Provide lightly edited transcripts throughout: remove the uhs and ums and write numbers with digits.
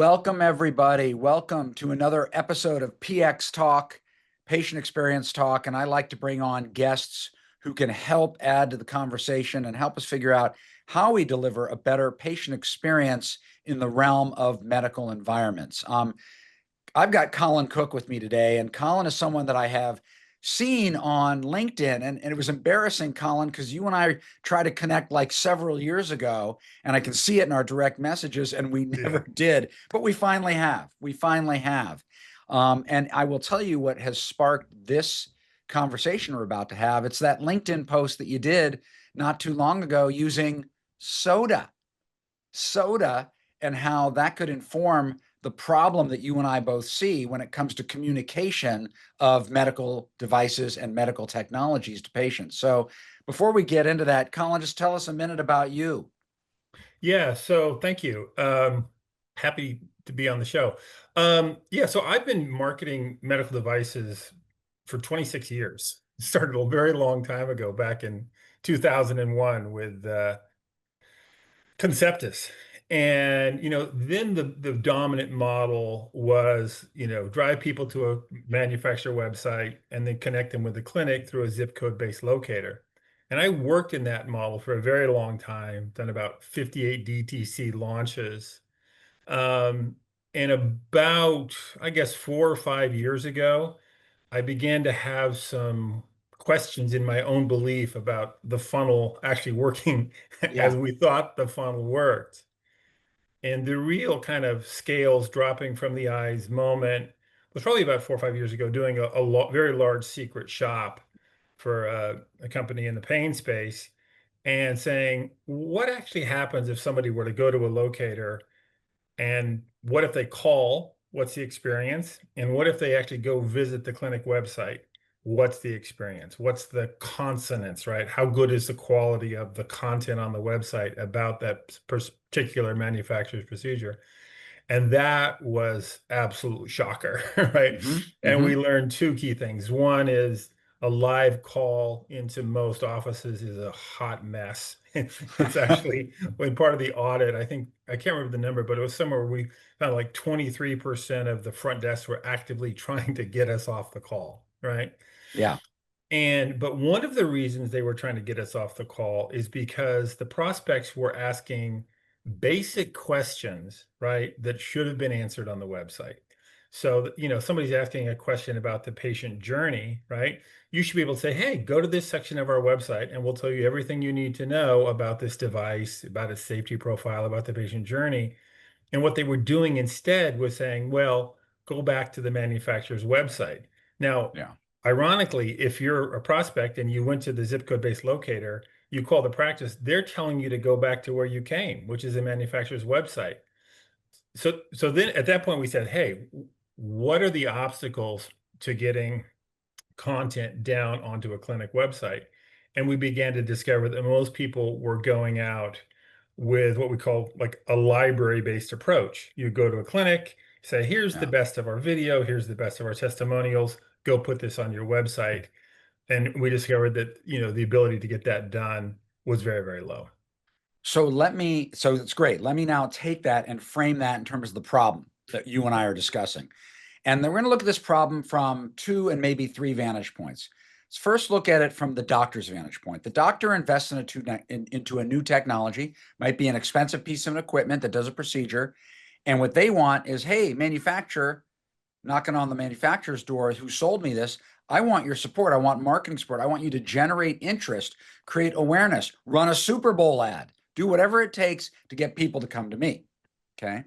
Welcome, everybody. Welcome to another episode of PX Talk, Patient Experience Talk. And I like to bring on guests who can help add to the conversation and help us figure out how we deliver a better patient experience in the realm of medical environments. I've got Colin Cook with me today, and Colin is someone that I have seen on LinkedIn. And it was embarrassing, Colin, because you and I tried to connect like several years ago, and I can see it in our direct messages, and we never Yeah. did. But we finally have. We finally have. And I will tell you what has sparked this conversation we're about to have. It's that LinkedIn post that you did not too long ago using soda, and how that could inform the problem that you and I both see when it comes to communication of medical devices and medical technologies to patients. So before we get into that, Colin, just tell us a minute about you. Yeah, so thank you. Happy to be on the show. Yeah, so I've been marketing medical devices for 26 years. Started a very long time ago, back in 2001 with Conceptus. And then the dominant model was, drive people to a manufacturer website and then connect them with the clinic through a zip code based locator. And I worked in that model for a very long time, done about 58 DTC launches. Um, and about, I guess, 4 or 5 years ago, I began to have some questions in my own belief about the funnel actually working as Yeah, we thought the funnel worked. And the real kind of scales dropping from the eyes moment was probably about 4 or 5 years ago, doing a very large secret shop for a company in the pain space and saying, what actually happens if somebody were to go to a locator, and what if they call? What's the experience? And what if they actually go visit the clinic website? What's the experience? What's the consonants, right? How good is the quality of the content on the website about that particular manufacturer's procedure? And that was absolute shocker, right? hmm And hmm we learned two key things. One is a live call into most offices is a hot mess. It's actually when part of the audit, I think, I can't remember the number, but it was somewhere where we found like 23% of the front desks were actively trying to get us off the call, right? Yeah, But one of the reasons they were trying to get us off the call is because the prospects were asking basic questions, right, that should have been answered on the website. So, somebody's asking a question about the patient journey, right? You should be able to say, hey, go to this section of our website and we'll tell you everything you need to know about this device, about its safety profile, about the patient journey. And what they were doing instead was saying, well, go back to the manufacturer's website. Now, yeah. ironically, if you're a prospect and you went to the zip code based locator, you call the practice, they're telling you to go back to where you came, which is the manufacturer's website. So then at that point we said, hey, what are the obstacles to getting content down onto a clinic website? And we began to discover that most people were going out with what we call like a library-based approach. You go to a clinic, say, here's the Yeah. best of our video, here's the best of our testimonials, go put this on your website. And we discovered that, the ability to get that done was very, very low. So it's great. Let me now take that and frame that in terms of the problem that you and I are discussing. And then we're going to look at this problem from two and maybe three vantage points. Let's first look at it from the doctor's vantage point. The doctor invests into a new technology, might be an expensive piece of equipment that does a procedure. And what they want is, hey, manufacturer, knocking on the manufacturer's door, who sold me this. I want your support. I want marketing support. I want you to generate interest, create awareness, run a Super Bowl ad, do whatever it takes to get people to come to me. Okay.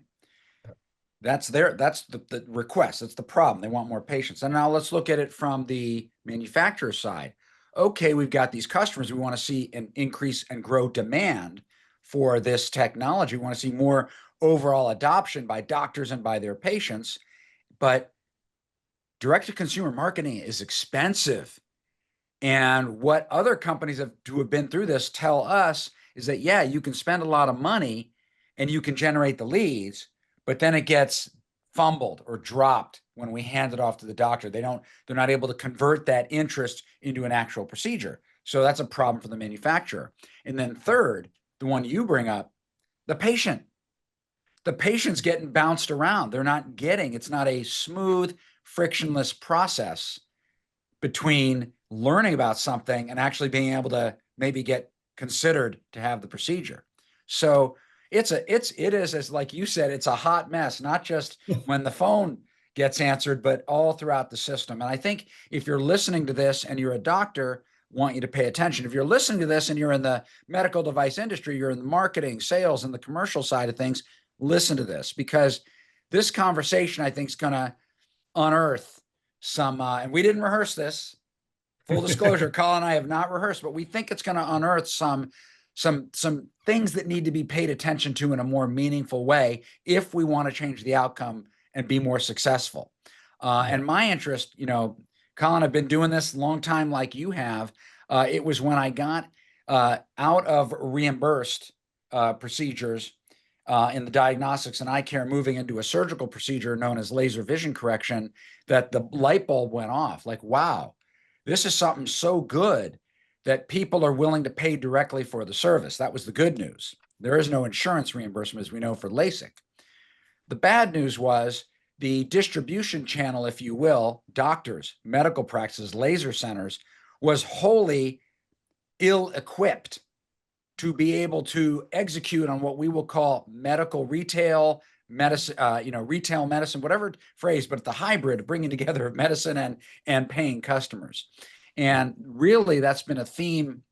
That's the request. That's the problem. They want more patients. And now let's look at it from the manufacturer side. Okay, we've got these customers. We want to see an increase and grow demand for this technology. We want to see more overall adoption by doctors and by their patients. But direct to consumer marketing is expensive. And what other companies who have been through this tell us is that, yeah, you can spend a lot of money and you can generate the leads, but then it gets fumbled or dropped when we hand it off to the doctor. They're not able to convert that interest into an actual procedure. So that's a problem for the manufacturer. And then third, the one you bring up, the patient. the patient's getting bounced around. They're not getting, it's not a smooth, frictionless process between learning about something and actually being able to maybe get considered to have the procedure. So it is, as like you said, it's a hot mess, not just when the phone gets answered, but all throughout the system. And I think if you're listening to this and you're a doctor, want you to pay attention. If you're listening to this and you're in the medical device industry, you're in the marketing, sales, and the commercial side of things, listen to this, because this conversation, I think, is going to unearth some, and we didn't rehearse this. Full disclosure, Colin and I have not rehearsed, but we think it's going to unearth some things that need to be paid attention to in a more meaningful way if we want to change the outcome and be more successful. And my interest, Colin, I've been doing this a long time like you have. It was when I got out of reimbursed procedures in the diagnostics and eye care, moving into a surgical procedure known as laser vision correction, that the light bulb went off. Like, wow, this is something so good that people are willing to pay directly for the service. That was the good news. There is no insurance reimbursement, as we know, for LASIK. The bad news was the distribution channel, if you will, doctors, medical practices, laser centers, was wholly ill-equipped to be able to execute on what we will call medical retail medicine, retail medicine, whatever phrase, but the hybrid, bringing together of medicine and paying customers. And really, that's been a theme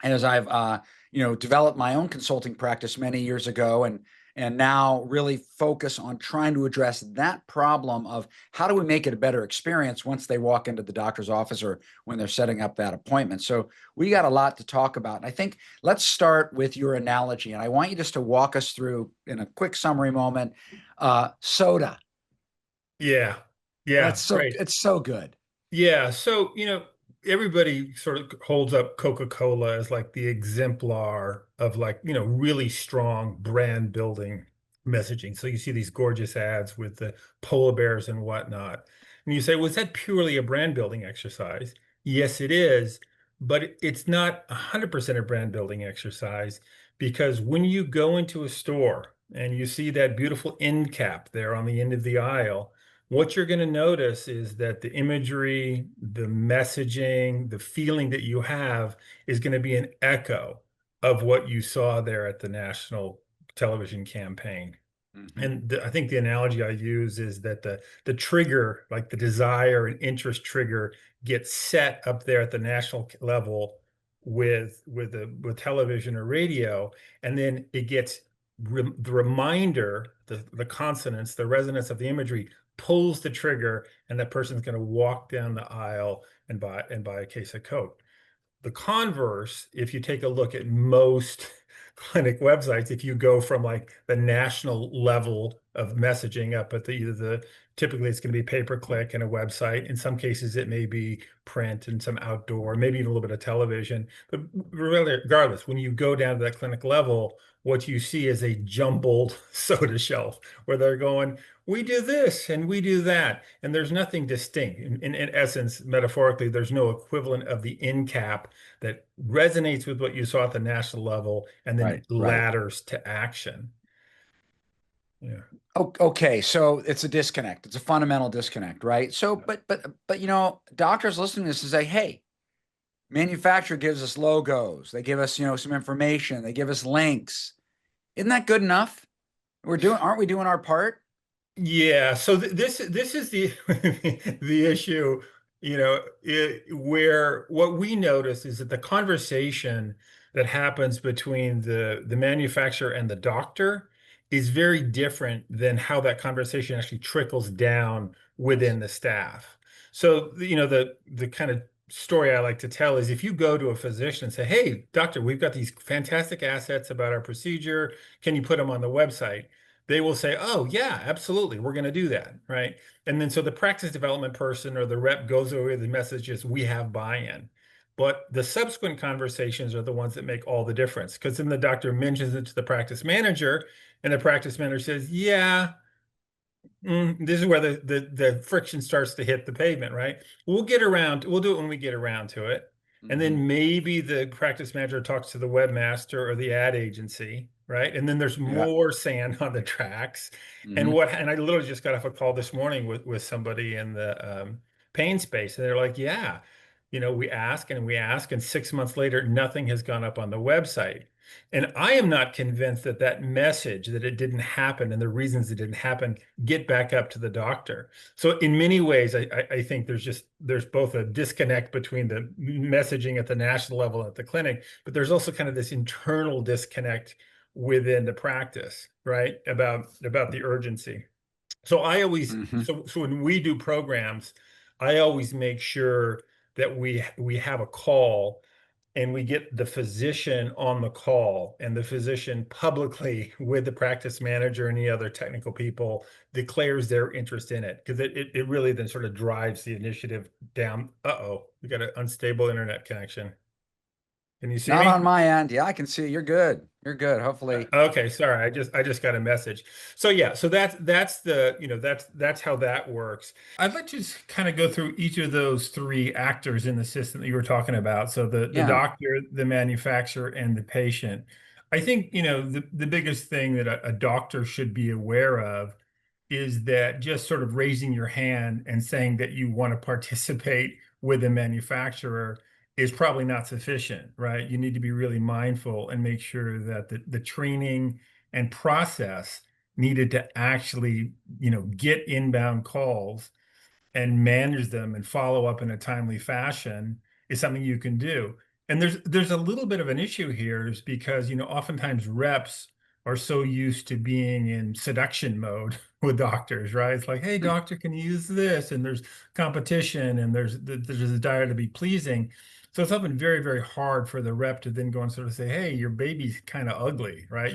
as I've developed my own consulting practice many years ago, and now really focus on trying to address that problem of how do we make it a better experience once they walk into the doctor's office or when they're setting up that appointment. So we got a lot to talk about. And I think let's start with your analogy. And I want you just to walk us through, in a quick summary moment, soda. Yeah. Yeah. Great. It's so good. Yeah. So, everybody sort of holds up Coca-Cola as like the exemplar of like, really strong brand building messaging. So you see these gorgeous ads with the polar bears and whatnot. And you say, was that purely a brand building exercise? Yes, it is, but it's not 100% a brand building exercise, because when you go into a store and you see that beautiful end cap there on the end of the aisle, what you're going to notice is that the imagery, the messaging, the feeling that you have is going to be an echo of what you saw there at the national television campaign. Mm-hmm. And I think the analogy I use is that the trigger, like the desire and interest trigger, gets set up there at the national level with television or radio, and then it gets the reminder, the consonance, the resonance of the imagery pulls the trigger, and that person's going to walk down the aisle and buy a case of Coke. The converse, if you take a look at most clinic websites, if you go from like the national level of messaging up at typically it's going to be pay-per-click and a website. In some cases, it may be print and some outdoor, maybe even a little bit of television. But regardless, when you go down to that clinic level, what you see is a jumbled soda shelf where they're going, we do this and we do that. And there's nothing distinct. In essence, metaphorically, there's no equivalent of the end cap that resonates with what you saw at the national level and then Right. ladders to action. Yeah. Okay, so it's a disconnect. It's a fundamental disconnect, right? So, but doctors listening to this is say, hey, manufacturer gives us logos, they give us, some information, they give us links. Isn't that good enough? Aren't we doing our part? Yeah, so this is the the issue, where what we notice is that the conversation that happens between the manufacturer and the doctor is very different than how that conversation actually trickles down Yes. within the staff. So, the kind of story I like to tell is, if you go to a physician and say, "Hey, doctor, we've got these fantastic assets about our procedure. Can you put them on the website?" They will say, "Oh, yeah, absolutely. We're going to do that." Right. And then so the practice development person or the rep goes over the messages, we have buy-in. But the subsequent conversations are the ones that make all the difference, because then the doctor mentions it to the practice manager, and the practice manager says, "Yeah, this is where the friction starts to hit the pavement, right? We'll do it when we get around to it." And Mm-hmm. then maybe the practice manager talks to the webmaster or the ad agency, right? And then there's Yeah. more sand on the tracks. Hmm. And I literally just got off a call this morning with somebody in the pain space, and they're like, yeah, we ask and we ask, and 6 months later, nothing has gone up on the website. And I am not convinced that that message that it didn't happen and the reasons it didn't happen get back up to the doctor. So in many ways, I think there's both a disconnect between the messaging at the national level and at the clinic, but there's also kind of this internal disconnect within the practice, right? About the urgency. So I always Hmm. so when we do programs, I always make sure that we have a call and we get the physician on the call, and the physician publicly with the practice manager and any other technical people declares their interest in it, because it really then sort of drives the initiative down. Uh-oh, we got an unstable internet connection. Can you see Not me? on my end. Yeah, I can see you're good. You're good. Hopefully. Okay, sorry. I just got a message. So yeah, so that's the, that's how that works. I'd like to just kind of go through each of those three actors in the system that you were talking about. So the Yeah. doctor, the manufacturer, and the patient. I think, the biggest thing that a doctor should be aware of is that just sort of raising your hand and saying that you want to participate with a manufacturer is probably not sufficient, right? You need to be really mindful and make sure that the training and process needed to actually, get inbound calls and manage them and follow up in a timely fashion is something you can do. And there's a little bit of an issue here, is because, oftentimes reps are so used to being in seduction mode with doctors, right? It's like, hey, doctor, can you use this? And there's competition, and there's a desire to be pleasing. So it's often very, very hard for the rep to then go and sort of say, hey, your baby's kind of ugly, right?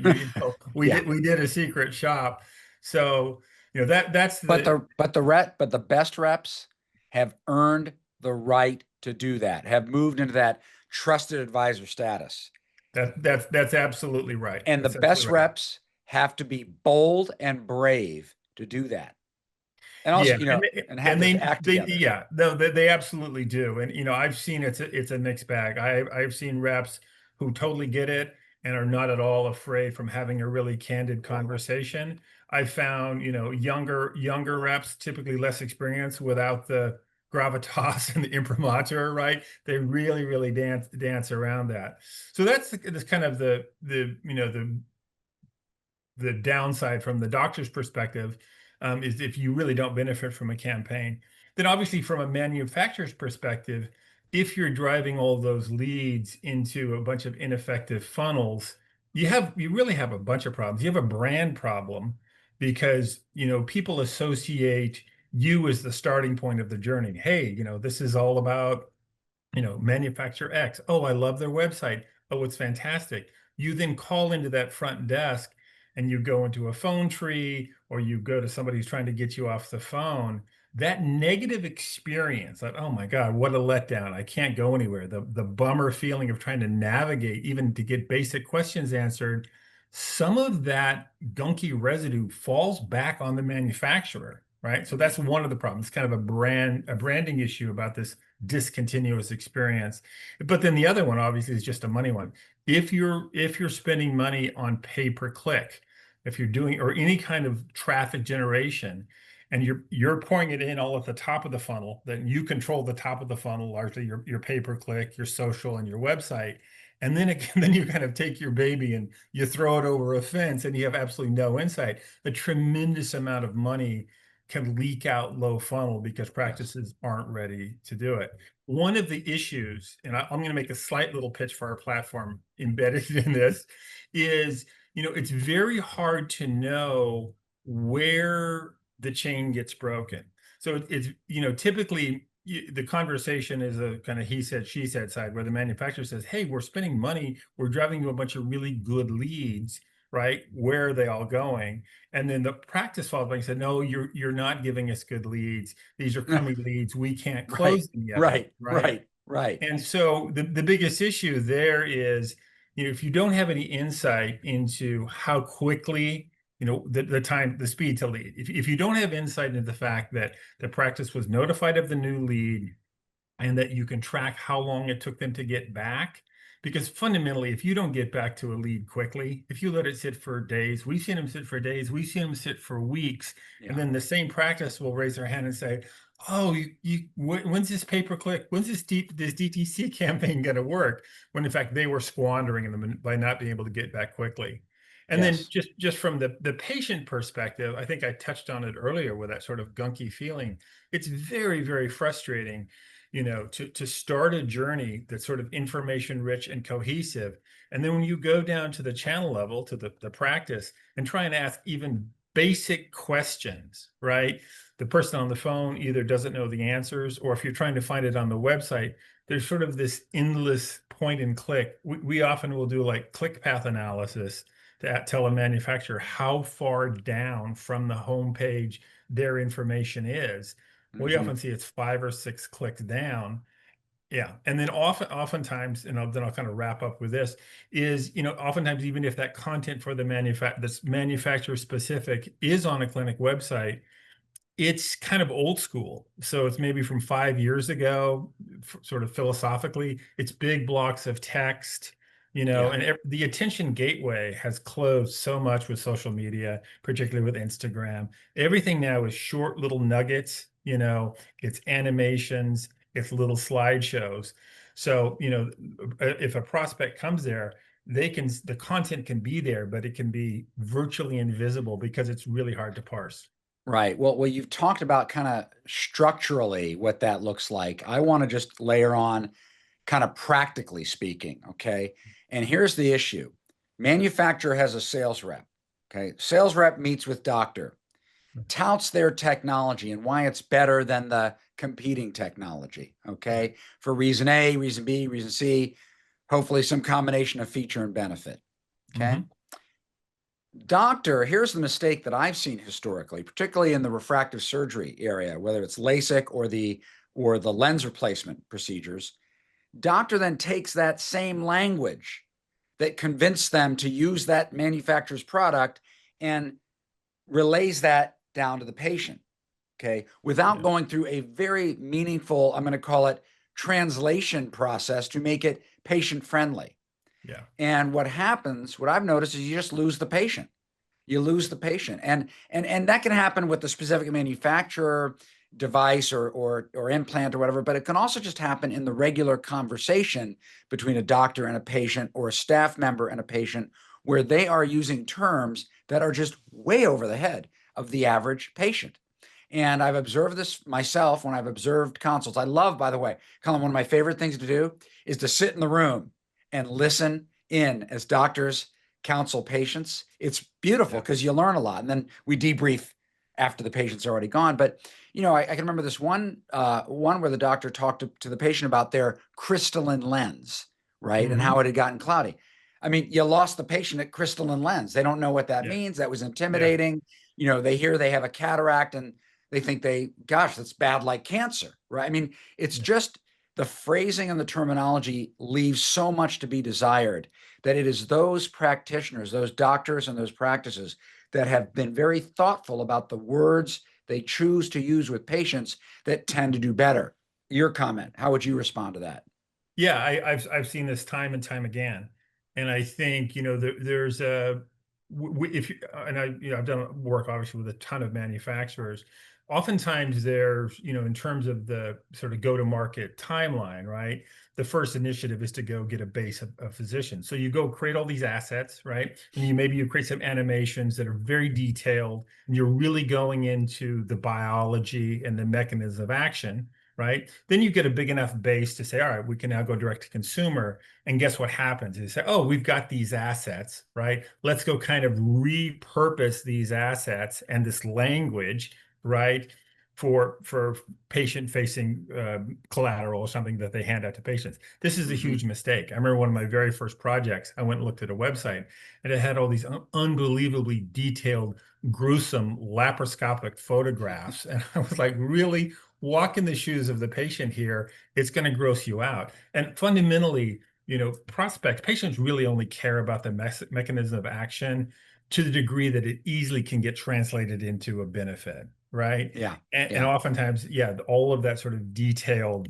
We Yeah. did a secret shop. So, that's But the the best reps have earned the right to do that, have moved into that trusted advisor status. that's absolutely right. And the That's best absolutely right. reps have to be bold and brave to do that. And Yeah, also, have and this act they together. yeah, no, they absolutely do. And I've seen it's a mixed bag. I've seen reps who totally get it and are not at all afraid from having a really candid conversation. I found, younger reps, typically less experienced, without the gravitas and the imprimatur, right? They really, really dance around that. So that's kind of the downside from the doctor's perspective, is if you really don't benefit from a campaign. Then obviously from a manufacturer's perspective, if you're driving all those leads into a bunch of ineffective funnels, you really have a bunch of problems. You have a brand problem, because people associate you as the starting point of the journey. Hey, this is all about, manufacturer X. Oh, I love their website. Oh, it's fantastic. You then call into that front desk, and you go into a phone tree, or you go to somebody who's trying to get you off the phone. That negative experience, like, oh my God, what a letdown. I can't go anywhere. The bummer feeling of trying to navigate, even to get basic questions answered, some of that gunky residue falls back on the manufacturer, right? So that's one of the problems. It's kind of a branding issue about this discontinuous experience. But then the other one obviously is just a money one. If you're spending money on pay per click, if you're doing, or any kind of traffic generation, and you're pouring it in all at the top of the funnel, then you control the top of the funnel, largely your pay per click, your social, and your website. And then you kind of take your baby and you throw it over a fence, and you have absolutely no insight. A tremendous amount of money can leak out low funnel because Yes. practices aren't ready to do it. One of the issues, and I'm going to make a slight little pitch for our platform embedded in this, is, it's very hard to know where the chain gets broken. So it's, typically the conversation is a kind of he said, she said side, where the manufacturer says, hey, we're spending money, we're driving you a bunch of really good leads, right? Where are they all going? And then the practice follows back and said, no, you're not giving us good leads. These are crummy leads. We can't Right. close them yet, Right. right? Right. Right. And so the biggest issue there is, if you don't have any insight into how quickly, the speed to lead, if you don't have insight into the fact that the practice was notified of the new lead, and that you can track how long it took them to get back, Because fundamentally, if you don't get back to a lead quickly, if you let it sit for days, we've seen them sit for days, we've seen them sit for weeks, and Yeah. then the same practice will raise their hand and say, "Oh, when's this pay-per-click? When's this DTC campaign going to work?" When in fact they were squandering them by not being able to get back quickly. And then Yes. just from the patient perspective, I think I touched on it earlier with that sort of gunky feeling. It's very, very frustrating, to start a journey that's sort of information rich and cohesive. And then when you go down to the channel level, to the practice, and try and ask even basic questions, right? The person on the phone either doesn't know the answers, or if you're trying to find it on the website, there's sort of this endless point and click. We often will do like click path analysis to tell a manufacturer how far down from the home page their information is. We Hmm. often see it's 5 or 6 clicks down. Yeah. And then oftentimes, and then I'll kind of wrap up with this, is, oftentimes, even if that content for this manufacturer specific is on a clinic website, it's kind of old school. So it's maybe from 5 years ago, sort of philosophically. It's big blocks of text, Yeah. and the attention gateway has closed so much with social media, particularly with Instagram. Everything now is short little nuggets, it's animations, it's little slideshows. So, if a prospect comes there, the content can be there, but it can be virtually invisible because it's really hard to parse. Right. Well, you've talked about kind of structurally what that looks like. I want to just layer on kind of practically speaking. Okay. And here's the issue. Manufacturer has a sales rep. Okay. Sales rep meets with doctor, touts their technology and why it's better than the competing technology. Yeah. Okay. For reason A, reason B, reason C, hopefully some combination of feature and benefit. Okay. Hmm. Doctor, here's the mistake that I've seen historically, particularly in the refractive surgery area, whether it's LASIK or the lens replacement procedures. Doctor then takes that same language that convinced them to use that manufacturer's product and relays that down to the patient, okay, without Yeah. going through a very meaningful, I'm going to call it translation process to make it patient friendly. Yeah. And what happens, what I've noticed is you just lose the patient. You lose the patient. And that can happen with the specific manufacturer, device or implant or whatever, but it can also just happen in the regular conversation between a doctor and a patient or a staff member and a patient where they are using terms that are just way over the head of the average patient. And I've observed this myself when I've observed consults. I love, by the way, Colin, one of my favorite things to do is to sit in the room and listen in as doctors counsel patients. It's beautiful Yeah. because you learn a lot. And then we debrief after the patient's already gone. But I can remember this one where the doctor talked to the patient about their crystalline lens, right? And how Hmm. it had gotten cloudy. I mean, you lost the patient at crystalline lens. They don't know what that Yeah. means. That was Yeah. intimidating. They hear they have a cataract and they think gosh, that's bad like cancer, right? I mean, it's Yeah. just the phrasing and the terminology leaves so much to be desired that it is those practitioners, those doctors and those practices that have been very thoughtful about the words they choose to use with patients that tend to do better. Your comment, how would you respond to that? Yeah, I've seen this time and time again, and I think there's a if you and I I've done work obviously with a ton of manufacturers. Oftentimes there's in terms of the sort of go to market timeline, right? The first initiative is to go get a base of physicians. So you go create all these assets, right? And maybe you create some animations that are very detailed, and you're really going into the biology and the mechanism of action, right? Then you get a big enough base to say, all right, we can now go direct to consumer. And guess what happens? They say, oh, we've got these assets, right? Let's go kind of repurpose these assets and this language, right? For patient facing collateral or something that they hand out to patients. This is a Mm-hmm. huge mistake. I remember one of my very first projects, I went and looked at a website and it had all these unbelievably detailed, gruesome laparoscopic photographs. And I was like, really? Walk in the shoes of the patient here, it's going to gross you out. And fundamentally, patients really only care about the mechanism of action to the degree that it easily can get translated into a benefit, right? Yeah, And yeah. oftentimes, yeah, all of that sort of detailed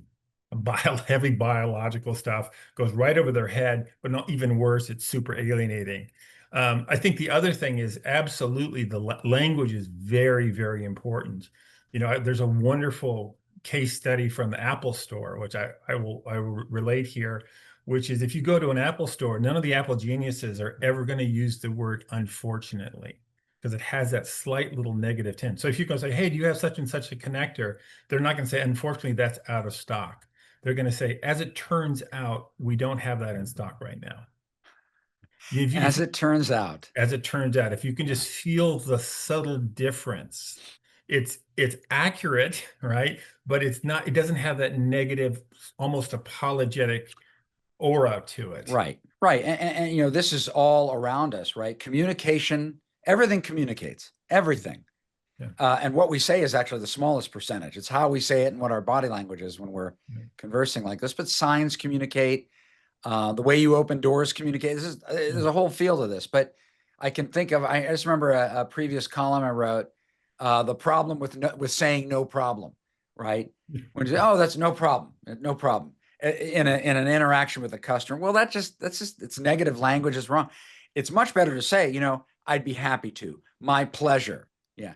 heavy biological stuff goes right over their head, but not even worse, it's super alienating. I think the other thing is absolutely the language is very, very important. There's a wonderful case study from the Apple Store, which I will relate here, which is if you go to an Apple store, none of the Apple geniuses are ever going to use the word unfortunately because it has that slight little negative tint. So if you go say, hey, do you have such and such a connector? They're not going to say, unfortunately, that's out of stock. They're going to say, as it turns out, we don't have that in stock right now. As it turns out. As it turns out, if you can Yeah. just feel the subtle difference, it's accurate, right? But it's not, it doesn't have that negative, almost apologetic aura to it. Right, right. And this is all around us, right? Communication, everything communicates, everything. Yeah. And what we say is actually the smallest percentage. It's how we say it and what our body language is when we're Yeah. conversing like this. But signs communicate, the way you open doors communicate. There's a whole field of this. But I can think of, I just remember a previous column I wrote, the problem with saying no problem, right? When you say, oh, that's no problem, no problem in an interaction with a customer. Well, that's just it's negative language is wrong. It's much better to say, I'd be happy to, my pleasure. Yeah.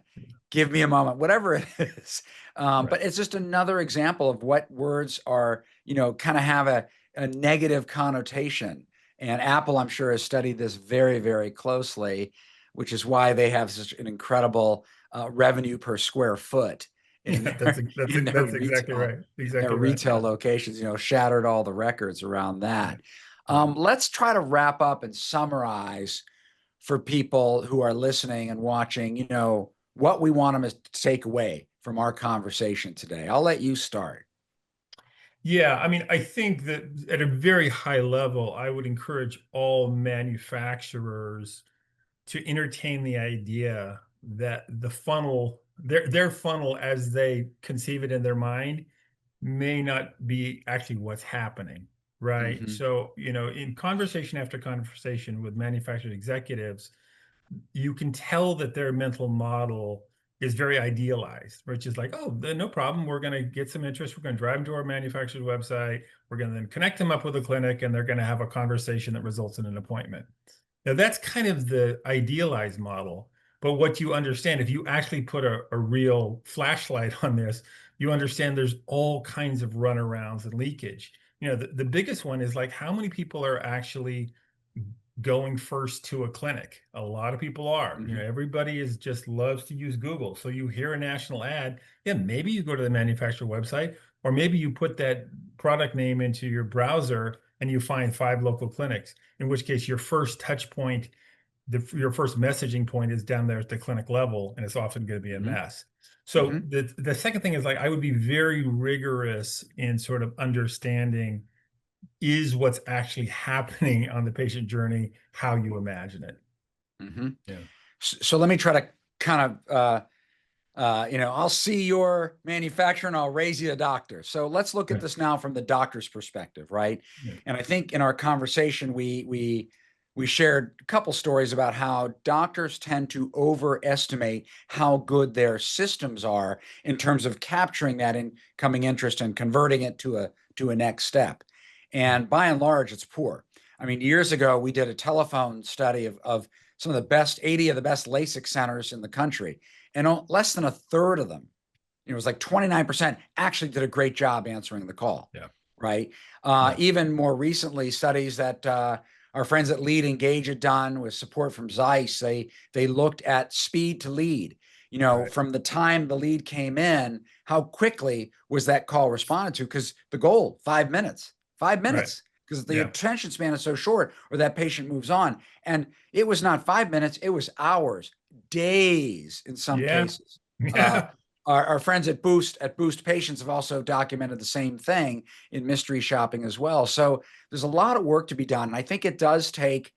Give me a moment, whatever it is. Right. But it's just another example of what words are, kind of have a negative connotation. And Apple, I'm sure, has studied this very, very closely, which is why they have such an incredible revenue per square foot in Yeah, that's that's in their that's exactly retail right. Exactly right. retail Yeah. locations. Shattered all the records around Yeah. that. Yeah. Let's try to wrap up and summarize for people who are listening and watching. What we want them to take away from our conversation today. I'll let you start. Yeah, I mean, I think that at a very high level, I would encourage all manufacturers to entertain the idea that the funnel, their funnel as they conceive it in their mind, may not be actually what's happening, right? Mm-hmm. So, in conversation after conversation with manufacturer executives, you can tell that their mental model is very idealized, which is like, oh, no problem. We're going to get some interest. We're going to drive them to our manufacturer's website. We're going to then connect them up with a clinic, and they're going to have a conversation that results in an appointment. Now, that's kind of the idealized model. But what you understand, if you actually put a real flashlight on this, you understand there's all kinds of runarounds and leakage. The biggest one is like how many people are actually going first to a clinic. A lot of people are. Mm-hmm. Everybody is just loves to use Google. So you hear a national ad, yeah, maybe you go to the manufacturer website, or maybe you put that product name into your browser and you find 5 local clinics, in which case your first touch point, your first messaging point is down there at the clinic level, and it's often going to be a Mm-hmm. mess. So Mm-hmm. the second thing is like I would be very rigorous in sort of understanding is what's actually happening on the patient journey, how you imagine it. Mm-hmm. Yeah. So let me try to kind of I'll see your manufacturer and I'll raise you a doctor. So let's look at Right. this now from the doctor's perspective, right? Yeah. And I think in our conversation we shared a couple stories about how doctors tend to overestimate how good their systems are in terms of capturing that incoming interest and converting it to a next step. And by and large, it's poor. I mean, years ago, we did a telephone study of some of the best, 80 of the best LASIK centers in the country. And less than a third of them, it was like 29%, actually did a great job answering the call. Yeah. Right. Yeah. Even more recently, studies that our friends at Lead Engage had done with support from Zeiss, they looked at speed to lead. Right. From the time the lead came in, how quickly was that call responded to? Because the goal, 5 minutes, Right. because the Yeah. attention span is so short, or that patient moves on. And it was not 5 minutes, it was hours, days in some Yeah. cases. Uh, Yeah. our friends at Boost Patients have also documented the same thing in mystery shopping as well. So there's a lot of work to be done. And I think it does take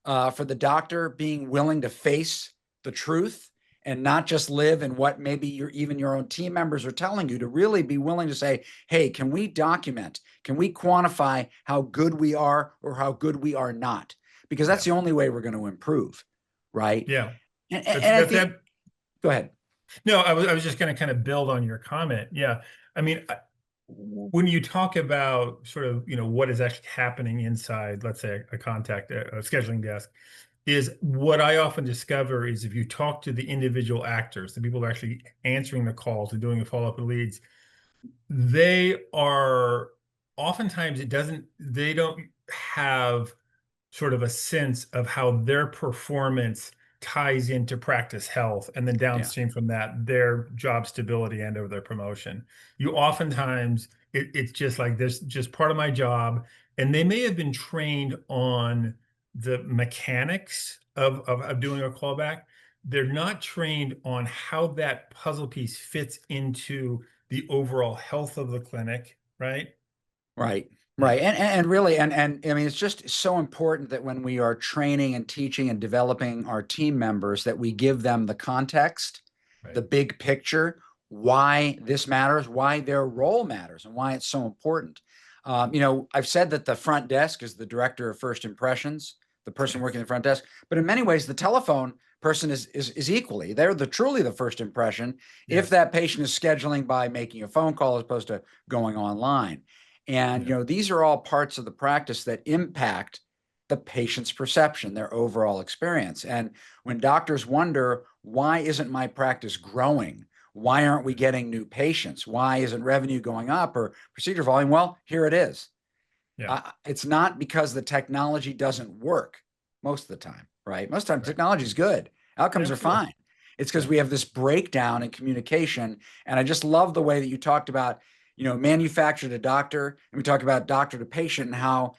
for the doctor being willing to face the truth and not just live in what maybe even your own team members are telling you, to really be willing to say, hey, can we document? Can we quantify how good we are or how good we are not? Because that's Yeah. the only way we're going to improve, right? Yeah. And That's at that's the that. Go ahead. No, I was just going to kind of build on your comment. Yeah. I mean, when you talk about sort of, what is actually happening inside, let's say a scheduling desk, is what I often discover is if you talk to the individual actors, the people who are actually answering the calls and doing the follow-up and leads, they are oftentimes they don't have sort of a sense of how their performance ties into practice health, and then Yeah. downstream from that, their job stability and or their promotion. You oftentimes it's just like this, just part of my job, and they may have been trained on the mechanics of doing a callback. They're not trained on how that puzzle piece fits into the overall health of the clinic, right? Right. Yeah, Right. And really, and I mean, it's just so important that when we are training and teaching and developing our team members, that we give them the context, the right. big picture, why this matters, why their role matters, and why it's so important. I've said that the front desk is the director of first impressions, the person working the front desk, but in many ways, the telephone person is equally. They're truly the first impression if Yes. that patient is scheduling by making a phone call as opposed to going online. And Yeah. these are all parts of the practice that impact the patient's perception, their overall experience. And when doctors wonder, why isn't my practice growing? Why aren't we getting new patients? Why isn't revenue going up or procedure volume? Well, here it is. Yeah. It's not because the technology doesn't work most of the time, right? Most of the time, Right. technology is good. Yeah, Outcomes are absolutely. fine. It's because Yeah. we have this breakdown in communication. And I just love the way that you talked about, manufacturer to doctor, and we talked about doctor to patient and how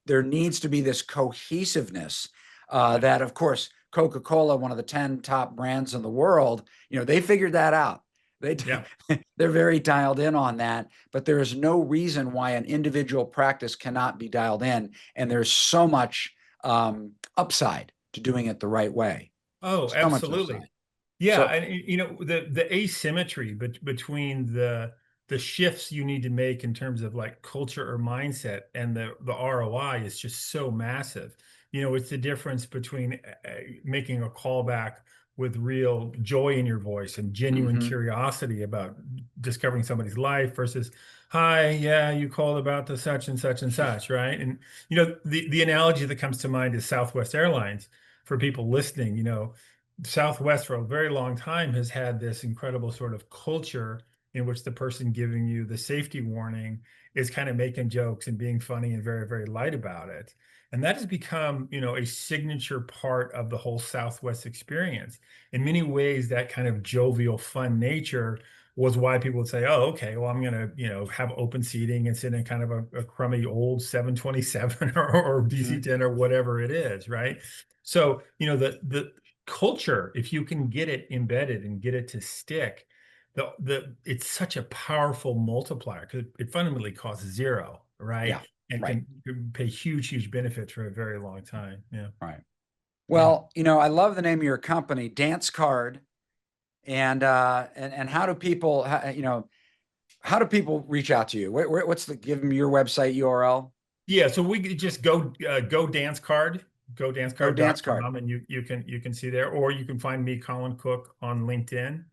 there needs to be this cohesiveness. Yeah. That, of course, Coca-Cola, one of the 10 top brands in the world, they figured that out. They Yeah. they're very dialed in on that, but there is no reason why an individual practice cannot be dialed in. And there's so much upside to doing it the right way. Oh, So much absolutely. upside. Yeah, So, and the asymmetry between the shifts you need to make in terms of like culture or mindset and the ROI is just so massive. It's the difference between making a callback with real joy in your voice and genuine mhm, curiosity about discovering somebody's life versus, hi, yeah, you called about the such and such and such, right? And the analogy that comes to mind is Southwest Airlines for people listening. Southwest for a very long time has had this incredible sort of culture in which the person giving you the safety warning is kind of making jokes and being funny and very, very light about it. And that has become, a signature part of the whole Southwest experience. In many ways, that kind of jovial, fun nature was why people would say, oh, okay, well, I'm going to, have open seating and sit in kind of a crummy old 727 or mhm. DC-10 or whatever it is, right? So, the culture, if you can get it embedded and get it to stick, it's such a powerful multiplier because it fundamentally costs zero, right? Yeah, And right, can pay huge benefits for a very long time. Yeah. right. Yeah. Well, I love the name of your company, Dance Card. And how do people reach out to you? Give them your website URL? Yeah, so we could just go dance card, Go Dance Card. godancecard.com, and you can see there, or you can find me, Colin Cook, on LinkedIn.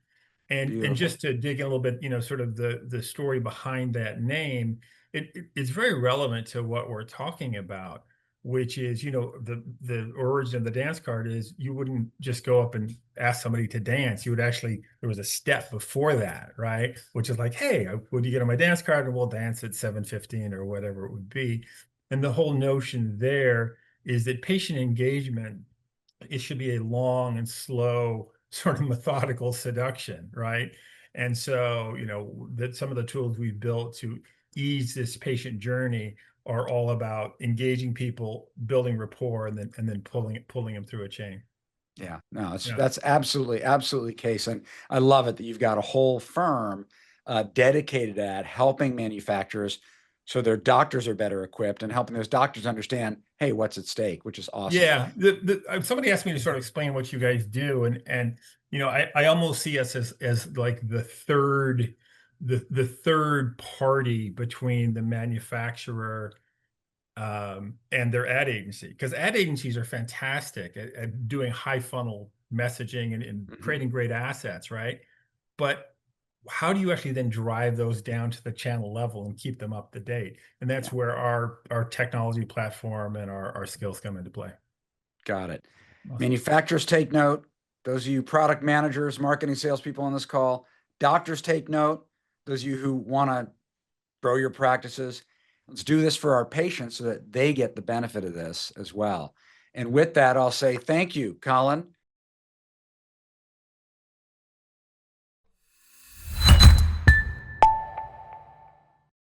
And Beautiful. just to dig in a little bit, sort of the story behind that name, it's very relevant to what we're talking about, which is, the origin of the dance card is you wouldn't just go up and ask somebody to dance. You would actually, there was a step before that, right? Which is like, hey, would you get on my dance card and we'll dance at 7:15 or whatever it would be. And the whole notion there is that patient engagement, it should be a long and slow sort of methodical seduction, right? And so, that some of the tools we've built to ease this patient journey are all about engaging people, building rapport, and then pulling them through a chain. Yeah, no, Yeah. that's absolutely case. And I love it that you've got a whole firm dedicated at helping manufacturers so their doctors are better equipped and helping those doctors understand, hey, what's at stake, which is awesome. Yeah, somebody asked me to sort of explain what you guys do, and I almost see us as like the third party between the manufacturer and their ad agency, because ad agencies are fantastic at doing high funnel messaging and Mhm. creating great assets, right? But how do you actually then drive those down to the channel level and keep them up to date? And that's where our technology platform and our skills come into play. Got it. Awesome. Manufacturers take note. Those of you product managers, marketing salespeople on this call, doctors take note. Those of you who want to grow your practices, let's do this for our patients so that they get the benefit of this as well. And with that, I'll say thank you, Colin.